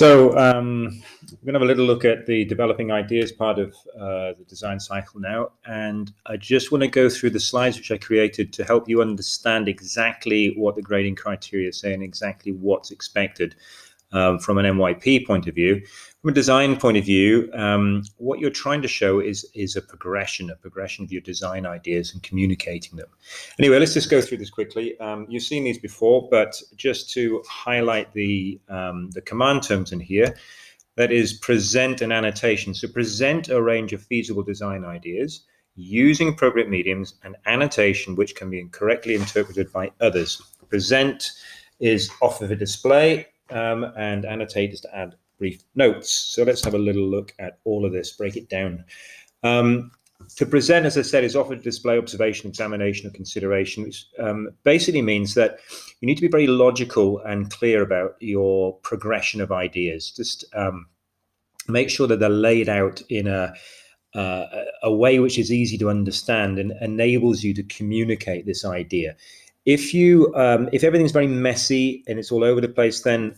We're going to have a little look at the developing ideas part of the design cycle now. And I just want to go through the slides which I created to help you understand exactly what the grading criteria say and exactly what's expected from an MYP point of view. From a design point of view, what you're trying to show is a progression of your design ideas and communicating them. Anyway, let's just go through this quickly. You've seen these before, but just to highlight the command terms in here, that is present and annotation. So present a range of feasible design ideas using appropriate mediums, and annotation which can be correctly interpreted by others. Present is offer for display, and annotate is to add brief notes. So let's have a little look at all of this, break it down. To present, as I said, is offer to display, observation, examination, or consideration, which basically means that you need to be very logical and clear about your progression of ideas. Just make sure that they're laid out in a way which is easy to understand and enables you to communicate this idea. If everything's very messy and it's all over the place, then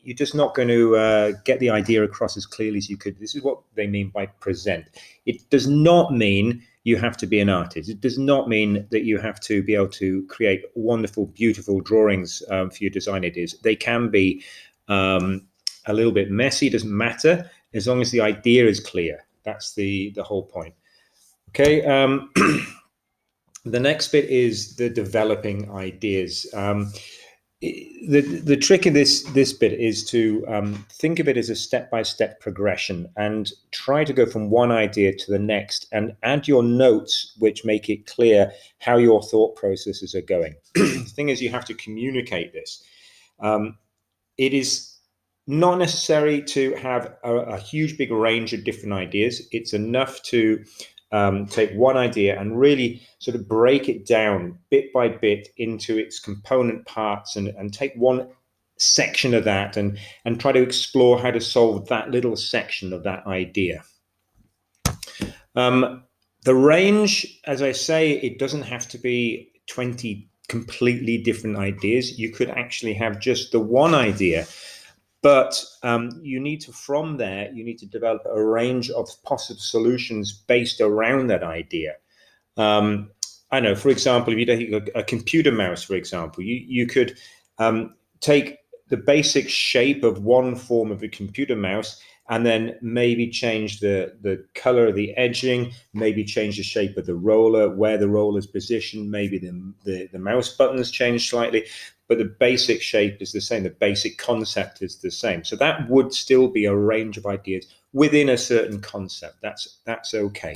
you're just not going to get the idea across as clearly as you could. This is what they mean by present. It does not mean you have to be an artist. It does not mean that you have to be able to create wonderful, beautiful drawings for your design ideas. They can be a little bit messy, doesn't matter, as long as the idea is clear. That's the whole point. Okay. The next bit is the developing ideas. The trick in this bit is to think of it as a step-by-step progression and try to go from one idea to the next and add your notes which make it clear how your thought processes are going. The thing is, you have to communicate this. It is not necessary to have a huge big range of different ideas. It's enough to take one idea and really sort of break it down bit by bit into its component parts and take one section of that and try to explore how to solve that little section of that idea. The range, as I say, it doesn't have to be 20 completely different ideas. You could actually have just the one idea. But you need to develop a range of possible solutions based around that idea. I know, for example, if you take a computer mouse, for example, you could take the basic shape of one form of a computer mouse and then maybe change the color of the edging, maybe change the shape of the roller, where the roller is positioned, maybe the mouse buttons change slightly, but the basic shape is the same, the basic concept is the same. So that would still be a range of ideas within a certain concept. That's okay.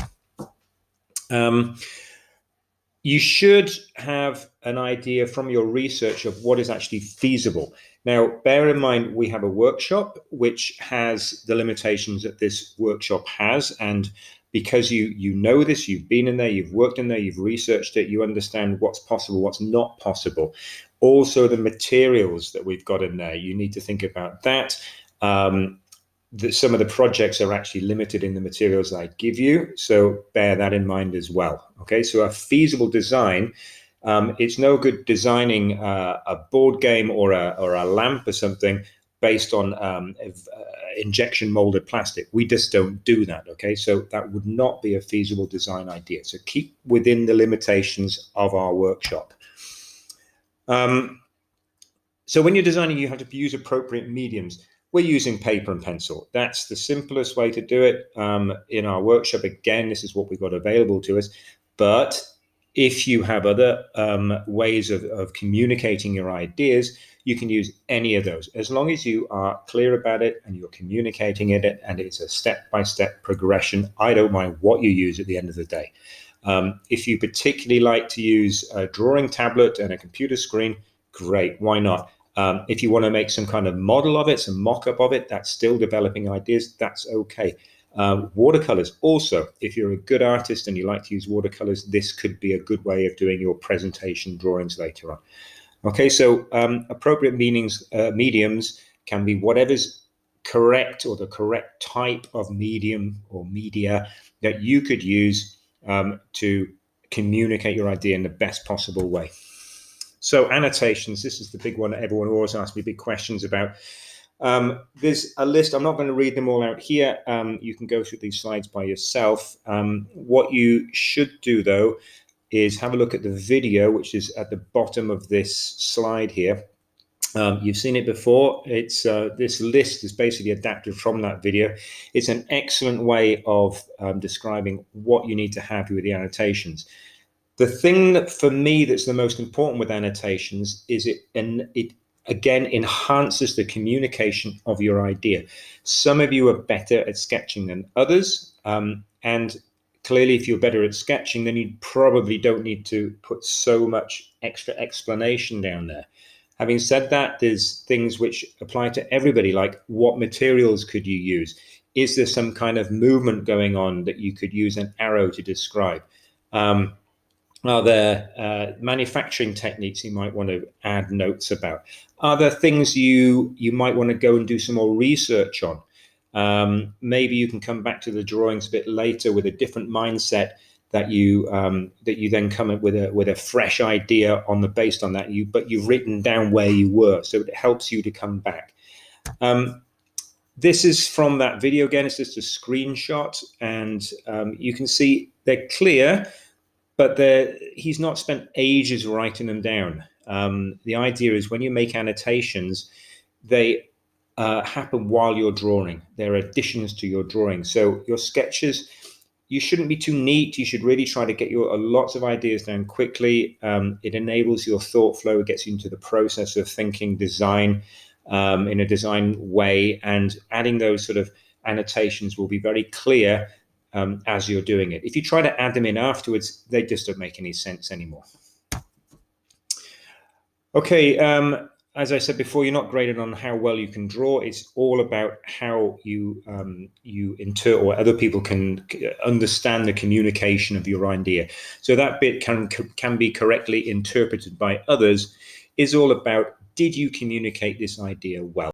You should have an idea from your research of what is actually feasible. Now, bear in mind, we have a workshop which has the limitations that this workshop has. And because you know this, you've been in there, you've worked in there, you've researched it, you understand what's possible, what's not possible. Also, the materials that we've got in there, you need to think about that. That some of the projects are actually limited in the materials I give you, so bear that in mind as well. Okay, so a feasible design, it's no good designing a board game or a lamp or something based on injection molded plastic. We just don't do that. Okay, so that would not be a feasible design idea. So keep within the limitations of our workshop. So when you're designing, you have to use appropriate mediums. We're using paper and pencil. That's the simplest way to do it. In our workshop, again, this is what we've got available to us. But if you have other ways of communicating your ideas, you can use any of those. As long as you are clear about it and you're communicating it and it's a step-by-step progression, I don't mind what you use at the end of the day. If you particularly like to use a drawing tablet and a computer screen, great, why not? If you want to make some kind of model of it, some mock-up of it, that's still developing ideas, that's okay. Watercolors also, if you're a good artist and you like to use watercolors, this could be a good way of doing your presentation drawings later on. Okay, so appropriate mediums can be whatever's correct or the correct type of medium or media that you could use to communicate your idea in the best possible way. So annotations, this is the big one that everyone always asks me big questions about. There's a list. I'm not going to read them all out here. You can go through these slides by yourself. What you should do, though, is have a look at the video, which is at the bottom of this slide here. You've seen it before. It's this list is basically adapted from that video. It's an excellent way of describing what you need to have with the annotations. The thing that for me that's the most important with annotations is it again enhances the communication of your idea. Some of you are better at sketching than others, and clearly if you're better at sketching, then you probably don't need to put so much extra explanation down there. Having said that, there's things which apply to everybody, like what materials could you use? Is there some kind of movement going on that you could use an arrow to describe? Are there manufacturing techniques you might want to add notes about? Are there things you might want to go and do some more research on? Maybe you can come back to the drawings a bit later with a different mindset that you then come up with a fresh idea based on that. But you've written down where you were, so it helps you to come back. This is from that video again. It's just a screenshot, and you can see they're clear. But he's not spent ages writing them down. The idea is when you make annotations, they happen while you're drawing. They're additions to your drawing. So your sketches, you shouldn't be too neat. You should really try to get your lots of ideas down quickly. It enables your thought flow. It gets you into the process of thinking design in a design way. And adding those sort of annotations will be very clear as you're doing it. If you try to add them in afterwards, they just don't make any sense anymore. Okay, as I said before, you're not graded on how well you can draw. It's all about how you interpret, or other people can understand the communication of your idea. So that bit can be correctly interpreted by others is all about, did you communicate this idea well?